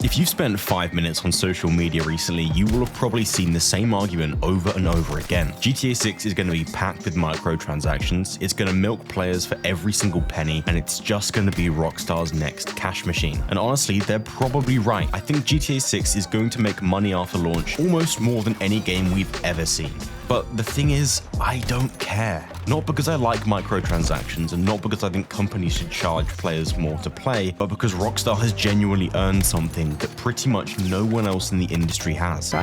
If you've spent 5 minutes on social media recently, you will have probably seen the same argument over and over again. GTA 6 is going to be packed with microtransactions, it's going to milk players for every single penny, and it's just going to be Rockstar's next cash machine. And honestly, they're probably right. I think GTA 6 is going to make money after launch almost more than any game we've ever seen. But the thing is, I don't care. Not because I like microtransactions and not because I think companies should charge players more to play, but because Rockstar has genuinely earned something that pretty much no one else in the industry has.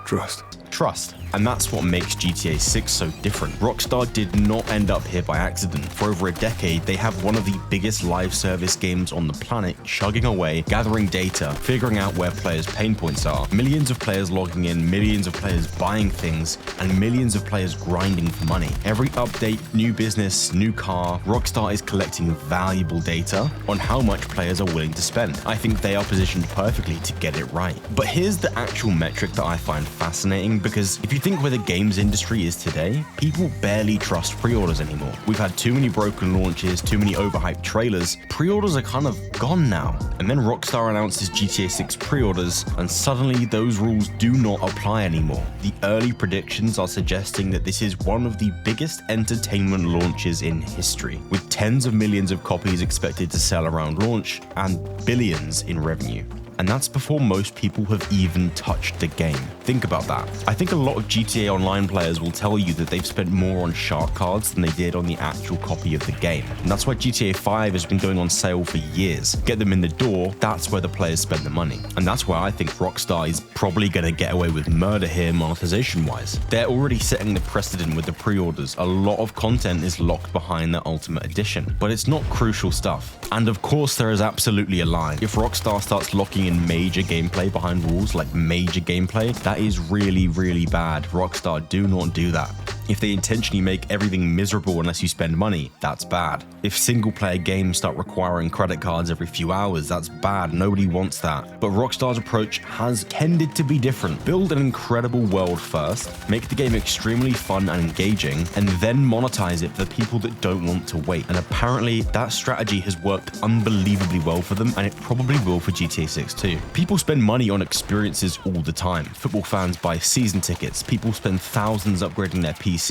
Trust. And that's what makes GTA 6 so different. Rockstar did not end up here by accident. For over a decade, they have one of the biggest live service games on the planet chugging away, gathering data, figuring out where players' pain points are, millions of players logging in, millions of players buying things, and millions of players grinding for money. Every update, new business, new car, Rockstar is collecting valuable data on how much players are willing to spend. I think they are positioned perfectly to get it right. But here's the actual metric that I find fascinating, because if you think where the games industry is today, people barely trust pre-orders anymore. We've had too many broken launches, too many overhyped trailers. Pre-orders are kind of gone now. And then Rockstar announces GTA 6 pre-orders, and suddenly those rules do not apply anymore. The early predictions are suggesting that this is one of the biggest entertainment launches in history, with tens of millions of copies expected to sell around launch and billions in revenue. And that's before most people have even touched the game. Think about that. I think a lot of GTA Online players will tell you that they've spent more on shark cards than they did on the actual copy of the game. And that's why GTA 5 has been going on sale for years. Get them in the door, that's where the players spend the money. And that's why I think Rockstar is probably going to get away with murder here monetization-wise. They're already setting the precedent with the pre-orders. A lot of content is locked behind the Ultimate Edition, but it's not crucial stuff. And of course, there is absolutely a line. If Rockstar starts locking in major gameplay behind rules, like major gameplay, that is really, really bad. Rockstar, do not do that. If they intentionally make everything miserable unless you spend money, that's bad. If single-player games start requiring credit cards every few hours, that's bad. Nobody wants that. But Rockstar's approach has tended to be different. Build an incredible world first, make the game extremely fun and engaging, and then monetize it for the people that don't want to wait. And apparently, that strategy has worked unbelievably well for them, and it probably will for GTA 6 too. People spend money on experiences all the time. Football fans buy season tickets, people spend thousands upgrading their PCs,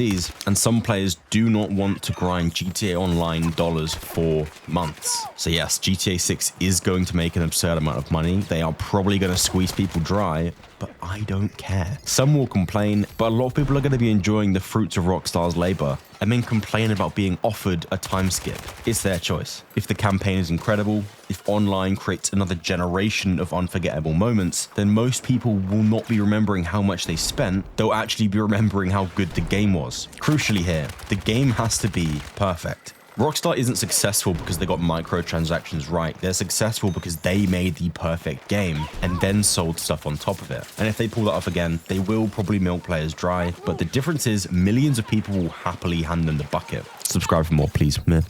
and some players do not want to grind GTA Online dollars for months. So yes, GTA 6 is going to make an absurd amount of money. They are probably going to squeeze people dry, but I don't care. Some will complain, but a lot of people are going to be enjoying the fruits of Rockstar's labor and then complain about being offered a time skip. It's their choice. If the campaign is incredible, if online creates another generation of unforgettable moments, then most people will not be remembering how much they spent, they'll actually be remembering how good the game was. Crucially here, the game has to be perfect. Rockstar isn't successful because they got microtransactions right. They're successful because they made the perfect game and then sold stuff on top of it. And if they pull that off again, they will probably milk players dry. But the difference is millions of people will happily hand them the bucket. Subscribe for more, please. Meh.